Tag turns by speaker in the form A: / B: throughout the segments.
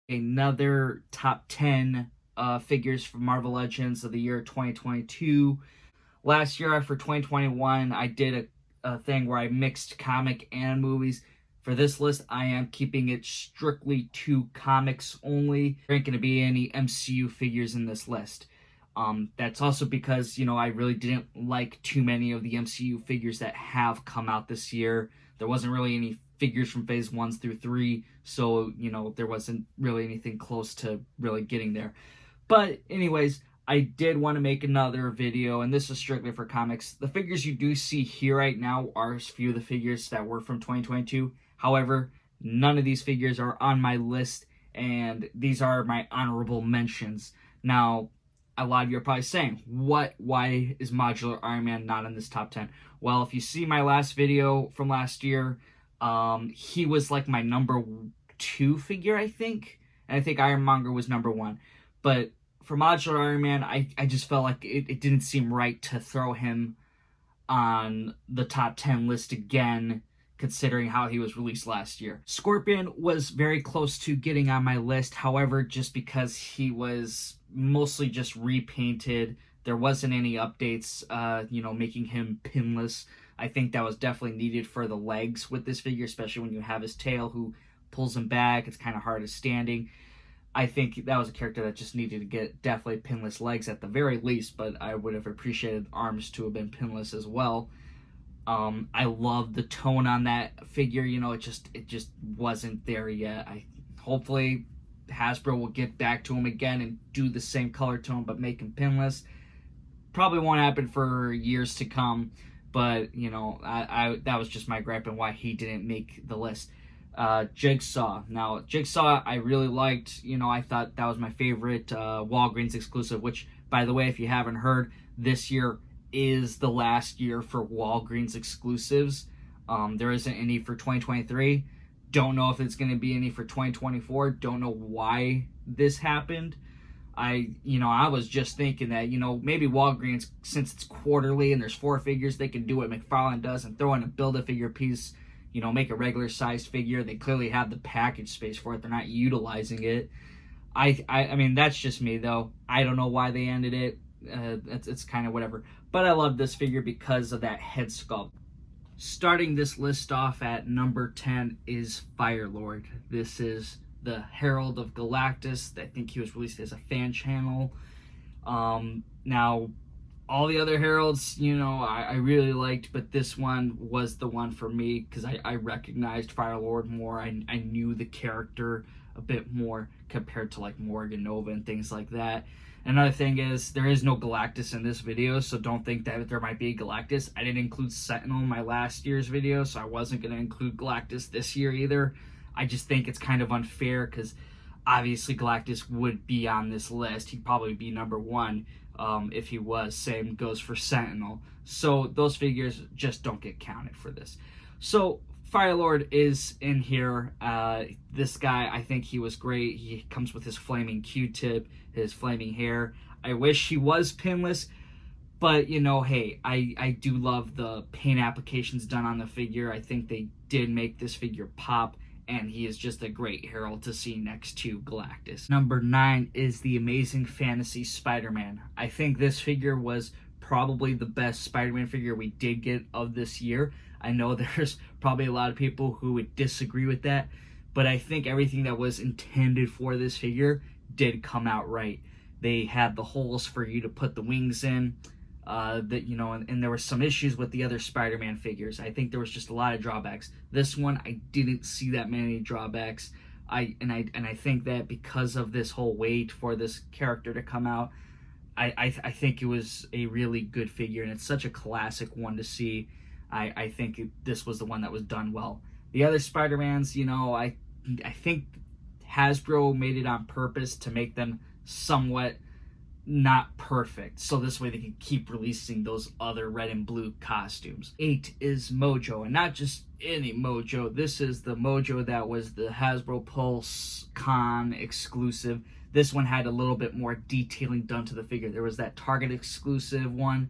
A: Another top 10 figures from Marvel Legends of the year 2022. Last year for 2021, I did a thing where I mixed comic and movies. For this list, I am keeping it strictly to comics only. There ain't going to be any MCU figures in this list. That's also because, I really didn't like too many of the MCU figures that have come out this year. There wasn't really any figures from phase 1 through 3, so, there wasn't really anything close to really getting there. But anyways, I did want to make another video, and this is strictly for comics. The figures you do see here right now are a few of the figures that were from 2022. However, none of these figures are on my list, and these are my honorable mentions. Now, a lot of you are probably saying, why is Modular Iron Man not in this top 10? Well, if you see my last video from last year, he was like my number 2 figure, I think. And I think Ironmonger was number 1. But for Modular Iron Man, I just felt like it didn't seem right to throw him on the top 10 list again, considering how he was released last year. Scorpion was very close to getting on my list. However, just because he was mostly just repainted, there wasn't any updates, making him pinless. I think that was definitely needed for the legs with this figure, especially when you have his tail who pulls him back. It's kind of hard as standing. I think that was a character that just needed to get definitely pinless legs at the very least, but I would have appreciated arms to have been pinless as well. I love the tone on that figure. It just wasn't there yet. Hopefully Hasbro will get back to him again and do the same color tone but make him pinless. Probably won't happen for years to come, but I that was just my gripe and why he didn't make the list. Jigsaw. Now, Jigsaw I really liked. I thought that was my favorite Walgreens exclusive, which, by the way, if you haven't heard, this year is the last year for Walgreens exclusives. There isn't any for 2023. Don't know if it's going to be any for 2024. Don't know why this happened. I was just thinking that, maybe Walgreens, since it's quarterly and there's 4 figures, they can do what McFarlane does and throw in a Build-A-Figure piece, make a regular sized figure. They clearly have the package space for it. They're not utilizing it. I mean, that's just me, though. I don't know why they ended it. It's kind of whatever. But I love this figure because of that head sculpt. Starting this list off at number 10 is Firelord. This is the Herald of Galactus. I think he was released as a fan channel. Now, all the other Heralds, I really liked, but this one was the one for me because I recognized Firelord more. I knew the character a bit more compared to like Morgan Nova and things like that. Another thing is, there is no Galactus in this video, so don't think that there might be a Galactus. I didn't include Sentinel in my last year's video, so I wasn't going to include Galactus this year either. I just think it's kind of unfair because obviously Galactus would be on this list. He'd probably be number 1 if he was. Same goes for Sentinel. So those figures just don't get counted for this. So Firelord is in here. This guy, I think he was great. He comes with his flaming Q-tip, his flaming hair. I wish he was pinless, but hey, I do love the paint applications done on the figure. I think they did make this figure pop, and he is just a great herald to see next to Galactus. Number 9 is the Amazing Fantasy Spider-Man. I think this figure was probably the best Spider-Man figure we did get of this year. I know there's probably a lot of people who would disagree with that, but I think everything that was intended for this figure did come out right. They had the holes for you to put the wings in, and there were some issues with the other Spider-Man figures. I think there was just a lot of drawbacks. This one, I didn't see that many drawbacks. I think that because of this whole wait for this character to come out, I think it was a really good figure, and it's such a classic one to see. I think this was the one that was done well. The other Spider-Mans, I think Hasbro made it on purpose to make them somewhat not perfect, so this way they can keep releasing those other red and blue costumes. 8 is Mojo, and not just any Mojo. This is the Mojo that was the Hasbro Pulse Con exclusive. This one had a little bit more detailing done to the figure. There was that Target exclusive one,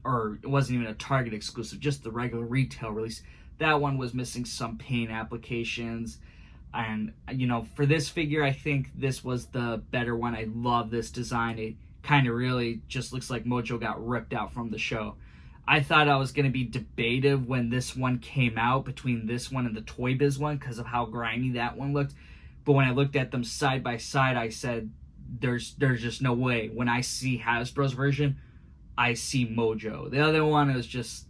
A: or it wasn't even a Target exclusive, just the regular retail release. That one was missing some paint applications. And, you know, for this figure, I think this was the better one. I love this design. It kind of really just looks like Mojo got ripped out from the show. I thought I was going to be debative when this one came out between this one and the Toy Biz one because of how grimy that one looked. But when I looked at them side by side, I said, there's just no way. When I see Hasbro's version, I see Mojo. The other one is just,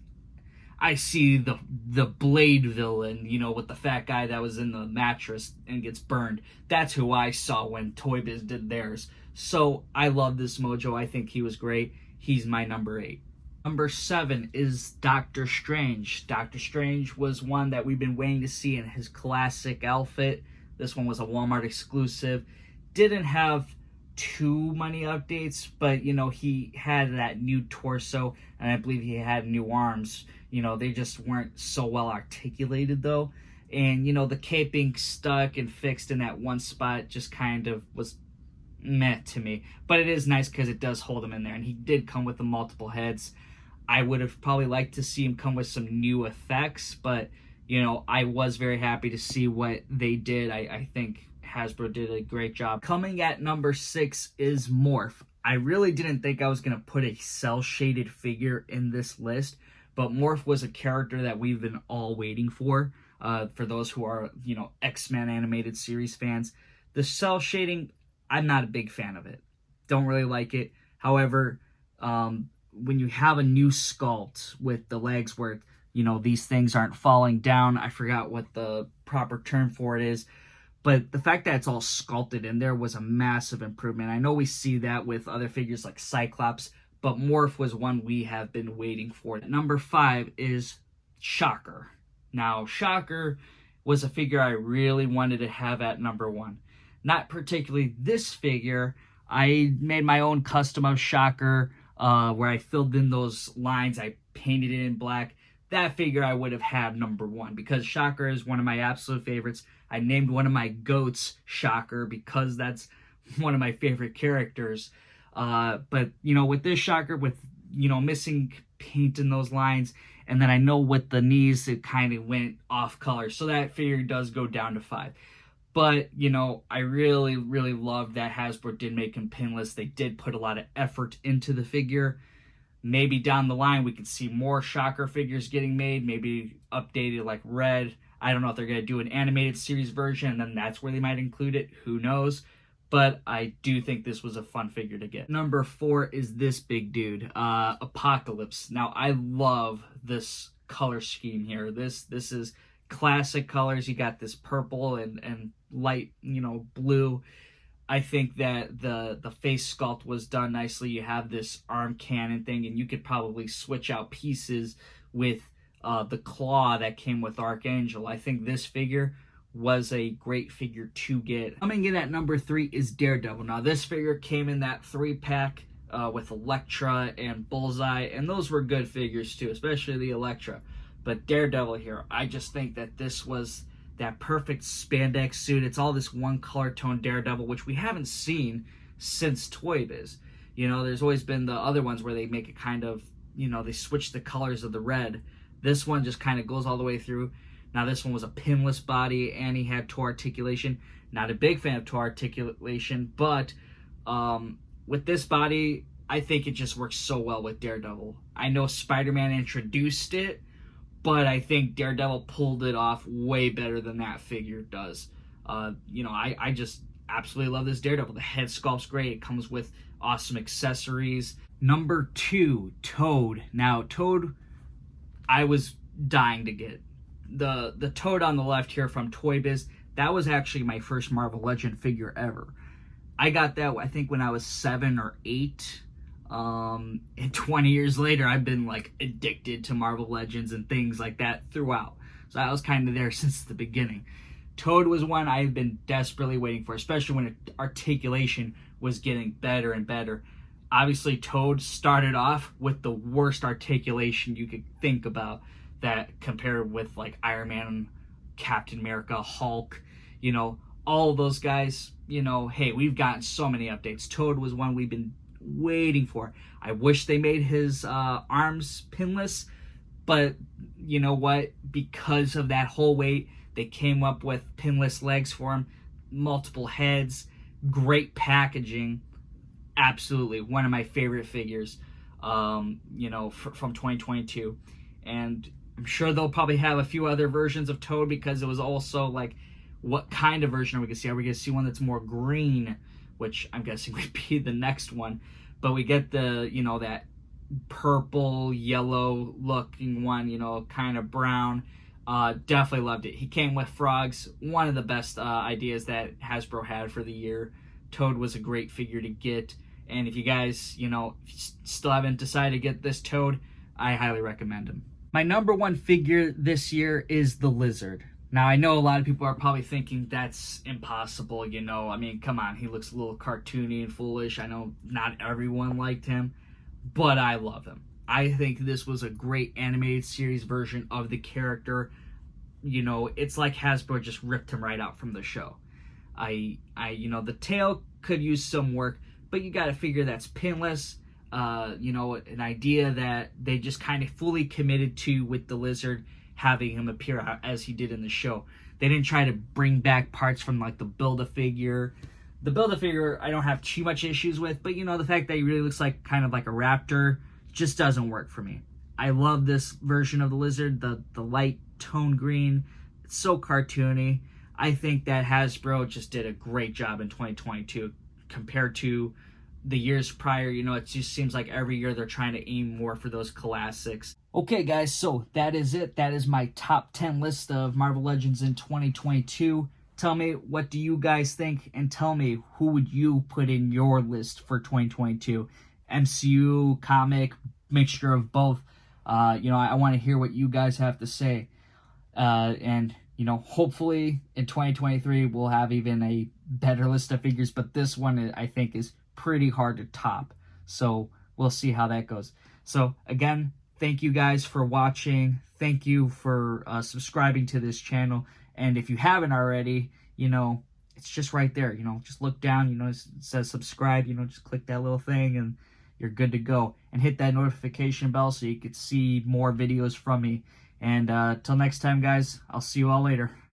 A: I see the Blade villain, you know, with the fat guy that was in the mattress and gets burned. That's who I saw when Toy Biz did theirs. So I love this Mojo. I think he was great. He's my number 8. Number 7 is Doctor Strange. Doctor Strange was one that we've been waiting to see in his classic outfit. This one was a Walmart exclusive. Didn't have too many updates, but, you know, he had that new torso, and I believe he had new arms. You know, they just weren't so well articulated, though. And, you know, the cape being stuck and fixed in that one spot just kind of was meh to me. But it is nice because it does hold him in there, and he did come with the multiple heads. I would have probably liked to see him come with some new effects, but, you know, I was very happy to see what they did. I think Hasbro did a great job. Coming at number 6 is Morph. I really didn't think I was going to put a cel-shaded figure in this list, but Morph was a character that we've been all waiting for those who are, you know, X-Men animated series fans. The cel shading, I'm not a big fan of it. Don't really like it. However, when you have a new sculpt with the legs where, you know, these things aren't falling down, I forgot what the proper term for it is, but the fact that it's all sculpted in there was a massive improvement. I know we see that with other figures like Cyclops, but Morph was one we have been waiting for. Number 5 is Shocker. Now, Shocker was a figure I really wanted to have at number 1. Not particularly this figure. I made my own custom of Shocker where I filled in those lines. I painted it in black. That figure I would have had number 1 because Shocker is one of my absolute favorites. I named one of my goats Shocker because that's one of my favorite characters. But, you know, with this Shocker, with, you know, missing paint in those lines, and then I know with the knees, it kind of went off color. So that figure does go down to 5. But, you know, I really, really love that Hasbro did make him pinless. They did put a lot of effort into the figure. Maybe down the line we could see more Shocker figures getting made, maybe updated like Red. I don't know if they're going to do an animated series version, and then that's where they might include it. Who knows? But I do think this was a fun figure to get. Number 4 is this big dude, Apocalypse. Now, I love this color scheme here. This is classic colors. You got this purple and light, you know, blue. I think that the face sculpt was done nicely. You have this arm cannon thing, and you could probably switch out pieces with the claw that came with Archangel. I think this figure was a great figure to get. Coming in at number 3 is Daredevil. Now, this figure came in that 3-pack with Elektra and Bullseye, and those were good figures too, especially the Elektra. But Daredevil here, I just think that this was that perfect spandex suit. It's all this one color tone Daredevil, which we haven't seen since Toy Biz. You know, there's always been the other ones where they make it kind of, you know, they switch the colors of the red. This one just kind of goes all the way through. Now, this one was a pinless body, and he had toe articulation. Not a big fan of toe articulation, but with this body, I think it just works so well with Daredevil. I know SpiderMan introduced it, but I think Daredevil pulled it off way better than that figure does. You know, I just absolutely love this Daredevil. The head sculpt's great. It comes with awesome accessories. Number 2, Toad. Now, Toad, I was dying to get. The Toad on the left here from Toy Biz, that was actually my first Marvel Legend figure ever. I got that, I think, when I was 7 or 8. And 20 years later, I've been like addicted to Marvel Legends and things like that throughout. So I was kind of there since the beginning. Toad was one I've been desperately waiting for, especially when articulation was getting better and better. Obviously, Toad started off with the worst articulation you could think about, that compared with like Iron Man, Captain America, Hulk, you know, all of those guys, you know, hey, we've gotten so many updates. Toad was one we've been waiting for. I wish they made his arms pinless, but you know what? Because of that whole wait, They came up with pinless legs for him, multiple heads, great packaging. Absolutely one of my favorite figures, from 2022. And I'm sure they'll probably have a few other versions of Toad, because it was also like, what kind of version are we going to see? Are we going to see one that's more green, which I'm guessing would be the next one? But we get the, that purple, yellow looking one, kind of brown. Definitely loved it. He came with frogs. One of the best ideas that Hasbro had for the year. Toad was a great figure to get. And if you guys, still haven't decided to get this Toad, I highly recommend him. My number one figure this year is the Lizard. Now, I know a lot of people are probably thinking that's impossible, I mean, come on, he looks a little cartoony and foolish. I know not everyone liked him, but I love him. I think this was a great animated series version of the character. It's like Hasbro just ripped him right out from the show. The tail could use some work, but you got to figure that's pinless. An idea that they just kind of fully committed to with the Lizard, having him appear as he did in the show. They didn't try to bring back parts from like the Build-A-Figure. The Build-A-Figure I don't have too much issues with, but the fact that he really looks like kind of like a raptor just doesn't work for me. I love this version of the Lizard, the light tone green. It's so cartoony. I think that Hasbro just did a great job in 2022 compared to the years prior. It just seems like every year they're trying to aim more for those classics. Okay, guys, so that is it. That is my top 10 list of Marvel Legends in 2022. Tell me, what do you guys think? And tell me, who would you put in your list for 2022? MCU, comic, mixture of both. I want to hear what you guys have to say. And hopefully in 2023, we'll have even a better list of figures. But this one, I think, is pretty hard to top. So we'll see how that goes. So again, thank you guys for watching. Thank you for subscribing to this channel. And if you haven't already, it's just right there. Just look down, it says subscribe, just click that little thing and you're good to go. And hit that notification bell so you can see more videos from me. And till next time, guys, I'll see you all later.